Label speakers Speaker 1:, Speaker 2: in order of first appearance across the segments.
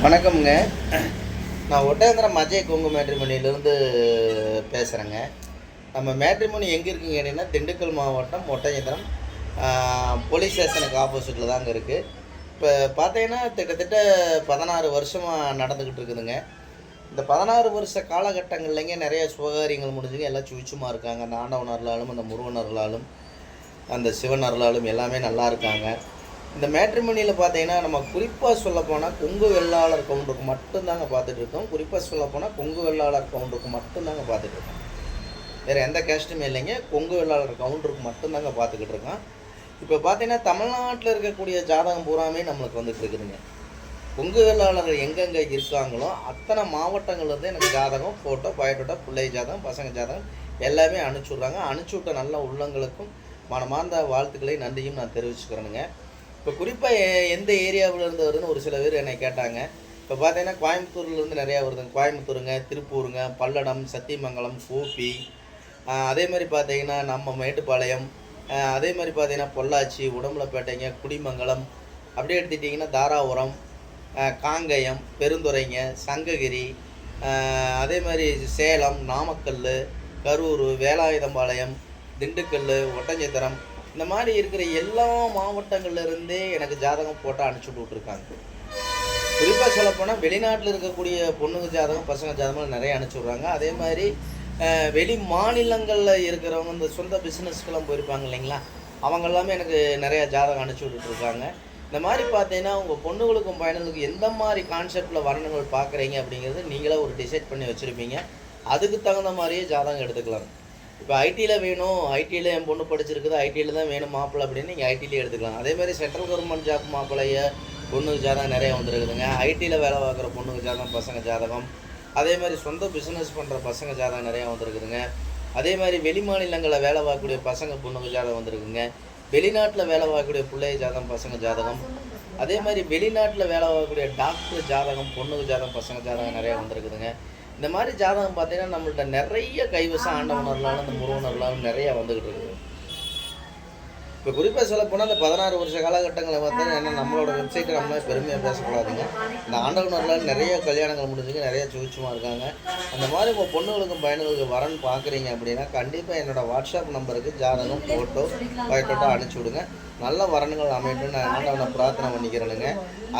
Speaker 1: வணக்கம்ங்க. நான் ஒட்டேந்திரம் அஜய் கொங்கு மேட்ரிமோனியிலேருந்து பேசுகிறேங்க. நம்ம மேட்ரிமோனி எங்கே இருக்குங்க கேட்டிங்கன்னா, திண்டுக்கல் மாவட்டம் ஒட்டஞ்சத்திரம் போலீஸ் ஸ்டேஷனுக்கு ஆப்போசிட்டில் தாங்க இருக்குது. இப்போ பார்த்தீங்கன்னா கிட்டத்தட்ட 16 வருஷமாக நடந்துக்கிட்டு இருக்குதுங்க. இந்த 16 வருஷ காலகட்டங்கள்லேங்க நிறைய சுபகாரியங்கள் முடிஞ்சுங்க. எல்லாம் சுவிச்சுமாக இருக்காங்க. அந்த ஆண்டவன் அருளாலும், அந்த முருகன் அருளாலும், அந்த சிவன் அருளாலும் எல்லாமே நல்லா இருக்காங்க. இந்த மேட்ரிமோனியில் பார்த்தீங்கன்னா, நம்ம குறிப்பாக சொல்லப்போனால் கொங்கு வெள்ளாளர் கவுண்டருக்கு மட்டும்தாங்க பார்த்துட்ருக்கோம். குறிப்பாக சொல்லப்போனால் கொங்கு வெள்ளாளர் கவுண்டருக்கு மட்டும்தாங்க பார்த்துட்ருக்கோம். வேறு எந்த கேஸ்ட்டுமே இல்லைங்க. கொங்கு வெள்ளாளர் கவுண்டருக்கு மட்டும்தாங்க பார்த்துக்கிட்டு இருக்கோம். இப்போ பார்த்தீங்கன்னா, தமிழ்நாட்டில் இருக்கக்கூடிய ஜாதகம் பூராமே நம்மளுக்கு வந்துட்டு இருக்குதுங்க. கொங்கு வெள்ளாளர்கள் எங்கெங்கே இருக்காங்களோ அத்தனை மாவட்டங்கள்லேருந்து எனக்கு ஜாதகம், ஃபோட்டோ, பயோடேட்டா, பிள்ளை ஜாதகம், பசங்க ஜாதகம் எல்லாமே அனுப்பிச்சுட்றாங்க. அனுப்பிச்சுவிட்ட நல்ல உள்ளங்களுக்கும் மனமார்ந்த வாழ்த்துக்களை நன்றியும் நான் தெரிவிச்சுக்கிறேனுங்க. இப்போ குறிப்பாக எந்த ஏரியாவிலேருந்து வருதுன்னு ஒரு சில பேர் என்னை கேட்டாங்க. இப்போ பார்த்தீங்கன்னா கோயம்புத்தூர்லேருந்து நிறையா வருதுங்க. கோயம்புத்தூருங்க, திருப்பூருங்க, பல்லடம், சத்தியமங்கலம், கோபி, அதே மாதிரி பார்த்தீங்கன்னா நம்ம மேட்டுப்பாளையம், அதே மாதிரி பார்த்தீங்கன்னா பொள்ளாச்சி, உடம்புலப்பேட்டைங்க, குடிமங்கலம், அப்படியே எடுத்துட்டிங்கன்னா தாராபுரம், காங்கயம், பெருந்துறைங்க, சங்ககிரி, அதே மாதிரி சேலம், நாமக்கல், கரூர், வேலாயுதம்பாளையம், திண்டுக்கல், ஒட்டஞ்சத்திரம், இந்த மாதிரி இருக்கிற எல்லா மாவட்டங்கள்லேருந்தே எனக்கு ஜாதகம் போட்டு அனுப்பிச்சி விட்ருக்காங்க. குறிப்பாக சொல்லப்போனால் வெளிநாட்டில் இருக்கக்கூடிய பொண்ணுங்க ஜாதகம், பசங்க ஜாதகம் நிறைய அனுப்பிச்சி விட்றாங்க. அதே மாதிரி வெளி மாநிலங்களில் இருக்கிறவங்க இந்த சொந்த பிஸ்னஸ்க்கெல்லாம் போயிருப்பாங்க இல்லைங்களா, அவங்க எல்லாமே எனக்கு நிறையா ஜாதகம் அனுப்பிச்சி விட்டுட்ருக்காங்க. இந்த மாதிரி பார்த்தீங்கன்னா உங்கள் பொண்ணுகளுக்கும் பையனுக்கும் எந்த மாதிரி கான்செப்டில் வர்ணங்கள் பார்க்குறீங்க அப்படிங்கிறது நீங்களே ஒரு டிசைட் பண்ணி வச்சுருப்பீங்க. அதுக்கு தகுந்த மாதிரியே ஜாதகம் எடுத்துக்கலாம். இப்போ ஐடியில் வேணும், ஐடியில் என் பொண்ணு படிச்சிருக்குது, ஐடியில் தான் வேணும் மாப்பிள்ளை அப்படின்னு நீங்கள் ஐடியிலே எடுத்துக்கலாம். அதேமாதிரி சென்ட்ரல் கவர்மெண்ட் ஜாப் மாப்பிள்ளைய பொண்ணுக்கு ஜாதகம் நிறையா வந்துருக்குதுங்க. ஐடியில் வேலை பார்க்குற பொண்ணுக்கு ஜாதகம், பசங்க ஜாதகம், அதே மாதிரி சொந்த பிஸ்னஸ் பண்ணுற பசங்க ஜாதகம் நிறையா வந்துருக்குதுங்க. அதே மாதிரி வெளி மாநிலங்களில் வேலை பார்க்கக்கூடிய பசங்க பொண்ணுக்கு ஜாதகம் வந்துருக்குங்க. வெளிநாட்டில் வேலை பார்க்கக்கூடிய பிள்ளை ஜாதகம், பசங்க ஜாதகம், அதே மாதிரி வெளிநாட்டில் வேலை பார்க்கக்கூடிய டாக்டர் ஜாதகம், பொண்ணுக்கு ஜாதகம், பசங்க ஜாதகம் நிறையா வந்துருக்குதுங்க. இந்த மாதிரி ஜாதகம் பார்த்தீங்கன்னா நம்மள்ட்ட நிறைய கைவசம் ஆண்டவனர்களாலும் அந்த முருகனர்களாலும் நிறையா வந்துக்கிட்டு இருக்குது. இப்போ குறிப்பாக சொல்லப்போனால் இந்த 16 வருஷ காலகட்டங்களை பார்த்தீங்கன்னா என்ன நம்மளோட வெப்சைட்டை நம்மளே பெருமையாக பேசக்கூடாதுங்க. இந்த ஆண்டவனர்களால் நிறைய கல்யாணங்கள் முடிஞ்சுங்க, நிறைய சுவிச்சுமாக இருக்காங்க. அந்த மாதிரி உங்கள் பொண்ணுகளுக்கும் பையனுகளுக்கு வரன்னு பார்க்குறீங்க அப்படின்னா கண்டிப்பாக என்னோடய வாட்ஸ்அப் நம்பருக்கு ஜாதகம், ஃபோட்டோ, பயோடேட்டா அனுப்பிச்சி விடுங்க. நல்ல வரன்கள் அமையட்டும் நான் ஆண்டவனை பிரார்த்தனை பண்ணிக்கிறேனுங்க.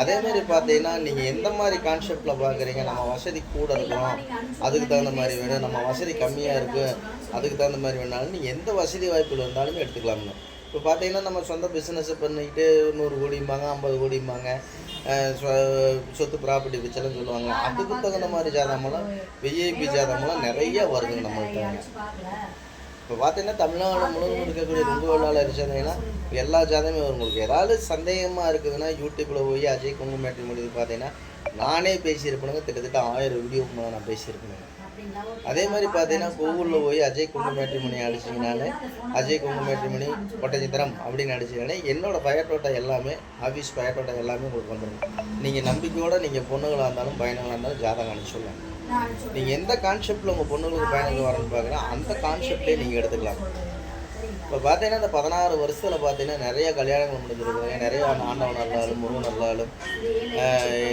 Speaker 1: அதேமாதிரி பார்த்தீங்கன்னா நீங்கள் எந்த மாதிரி கான்செப்டில் பார்க்குறீங்க, நம்ம வசதி கூட இருக்கிறோம் அதுக்கு தகுந்த மாதிரி வேணும், நம்ம வசதி கம்மியாக இருக்குது அதுக்கு தகுந்த மாதிரி வேணாலும் நீங்கள் எந்த வசதி வாய்ப்புகள் இருந்தாலுமே எடுத்துக்கலாம்னு. இப்போ பார்த்தீங்கன்னா நம்ம சொந்த பிஸ்னஸை பண்ணிக்கிட்டு 100 கோடிம்பாங்க, 50 கோடிம்பாங்க, சொத்து ப்ராப்பர்ட்டி வச்செல்லாம் சொல்லுவாங்க. அதுக்கு தகுந்த மாதிரி ஜாதகமெல்லாம் விஐபி ஜாதகமெல்லாம் நிறைய வருதுங்க நம்மள்கிட்ட. இப்போ பார்த்தீங்கன்னா தமிழ்நாடு முழுவதும் இருக்கக்கூடிய கொங்கு வெள்ளாளர் இருந்துச்சுன்னா எல்லா ஜாதகமே வரும். உங்களுக்கு ஏதாவது சந்தேகமாக இருக்குதுன்னா யூடியூப்பில் போய் அஜய் கொங்கு மேட்ரிமோனி பார்த்தீங்கன்னா நானே பேசியிருப்பேனுங்க. கிட்டத்தட்ட 1000 வீடியோக்கு மேலே நான் பேசியிருப்பேனுங்க. அதே மாதிரி பார்த்தீங்கன்னா கூகுளில் போய் அஜய் கொங்கு மேட்ரிமோனி அடிச்சிங்கனாலே அஜய் கொங்கு மேட்ரிமோனி ஒட்டஞ்சத்திரம் அப்படின்னு அடிச்சிங்கனாலே என்னோடய பயோடேட்டா எல்லாமே, ஆஃபீஸ் பயோடேட்டா எல்லாமே உங்களுக்கு வந்துடும். நீங்கள் நம்பிக்கையோடு நீங்கள் பொண்ணுங்களாக இருந்தாலும் பையனுங்களாக இருந்தாலும் ஜாதகம் அனுப்பிச்சுடலாம். நீங்கள் எந்த கான்செப்டில் உங்கள் பொண்ணுங்களுக்கு பையனுக்கு வரணும்னு பார்க்குறா அந்த கான்செப்டே நீங்கள் எடுத்துக்கலாம். இப்போ பார்த்தீங்கன்னா இந்த 16 வருஷத்தில் பார்த்தீங்கன்னா நிறைய கல்யாணங்கள் முடிஞ்சிருக்குதுங்க. நிறைய ஆண்டவன் அருளாலும், முருகன் அருளாலும்,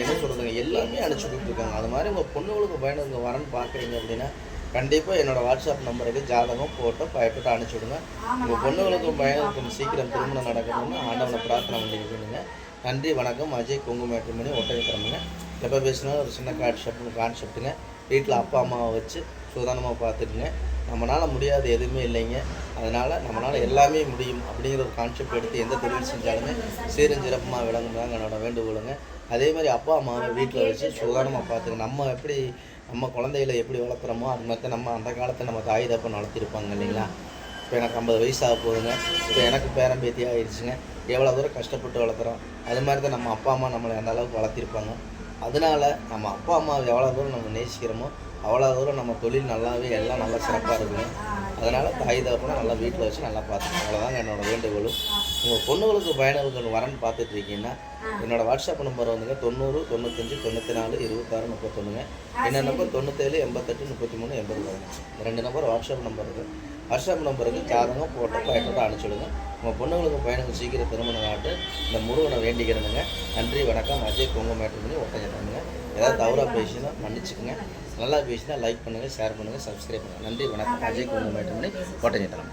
Speaker 1: என்ன சொல்கிறதுங்க எல்லாமே அனுப்பிச்சி கொடுத்துருக்காங்க. அது மாதிரி உங்கள் பொண்ணுங்களுக்கு பையனுக்கு வரன்னு பார்க்குறீங்க அப்படின்னா கண்டிப்பாக என்னோடய வாட்ஸ்அப் நம்பருக்கு ஜாதகம், ஃபோட்டோ, பயோடேட்டா அனுப்பிச்சி விடுங்க. உங்கள் பொண்ணுங்களுக்கும் பையனுக்கும் சீக்கிரம் திருமணம் நடக்கணும்னு ஆண்டவனை பிரார்த்தனை பண்ணிக்கிறீங்க. நன்றி, வணக்கம். அஜய் கொங்கு மேட்ரிமோனி ஒட்டஞ்சத்திரமுங்க. எப்போ பேசினாலும் ஒரு சின்ன கான்செப்ட்டுங்க. வீட்டில் அப்பா அம்மாவை வச்சு சுதாரணமாக பார்த்துக்குங்க. நம்மளால் முடியாது எதுவுமே இல்லைங்க. அதனால் நம்மளால் எல்லாமே முடியும் அப்படிங்கிற ஒரு கான்செப்ட் எடுத்து எந்த தொழில் செஞ்சாலுமே சீரஞ்சிறப்பமாக விளங்குதாங்க என்னோட வேண்டுகோளுங்க. அதே மாதிரி அப்பா அம்மாவை வீட்டில் வச்சு சுதாரணமாக பார்த்துங்க. நம்ம எப்படி நம்ம குழந்தைகளை எப்படி வளர்க்குறோமோ அது மாதிரி நம்ம அந்த காலத்தில் நம்ம தாய் தப்பன் வளர்த்திருப்பாங்க இல்லைங்களா. இப்போ எனக்கு 50 வயசாக போகுதுங்க. இப்போ எனக்கு பேரன் பேத்தி ஆகிடுச்சுங்க. எவ்வளோ தூரம் கஷ்டப்பட்டு வளர்க்குறோம் அது மாதிரி தான் நம்ம அப்பா அம்மா நம்மளை அந்த அளவுக்கு வளர்த்திருப்பாங்க. அதனால் நம்ம அப்பா அம்மாவை எவ்வளோ தூரம் நம்ம நேசிக்கிறோமோ அவ்வளோ தூரம் நம்ம தொழில் நல்லாவே எல்லாம் நல்லா சிறப்பாக இருக்குங்க. அதனால் தாய் தகப்பனை நல்லா வீட்டில் வச்சு நல்லா பார்த்துக்கணும். அவ்வளோதாங்க என்னோடய வேண்டுகோளும். உங்கள் பொண்ணுகளுக்கு பையனுக்கு வரன்னு பார்த்துட்டு இருக்கீங்கன்னா என்னோடய வாட்ஸ்அப் நம்பர் வந்துங்க 90 95 94 26 31. என்ன நம்பர் 97 88 33 80. இந்த 2 நம்பர் வாட்ஸ்அப் நம்பர் இருக்குது. வாட்ஸ்அப் நம்பருக்கு ஜாதகம், ஃபோட்டோ, பயோடேட்டா அனுப்பிச்சுடுங்க. உங்கள் பொண்ணுங்களுக்கு பையனுக்கு சீக்கிரம் திருமணம் ஆட்டு இந்த முருகனை வேண்டிக்கிறேனுங்க. நன்றி, வணக்கம். அஜய் கொங்கு மேட்ரிமோனி ஒட்டஞ்சத்திரமுங்க. ஏதாவது தவறாக பேசினா மன்னிச்சுக்கோங்க. நல்லா பேசினா லைக் பண்ணுங்கள், ஷேர் பண்ணுங்கள், சப்ஸ்கிரைப் பண்ணுங்கள். நன்றி, வணக்கம். அஜய் குங்கும மேட்ரிமோனி ஒட்டஞ்சத்திரம்.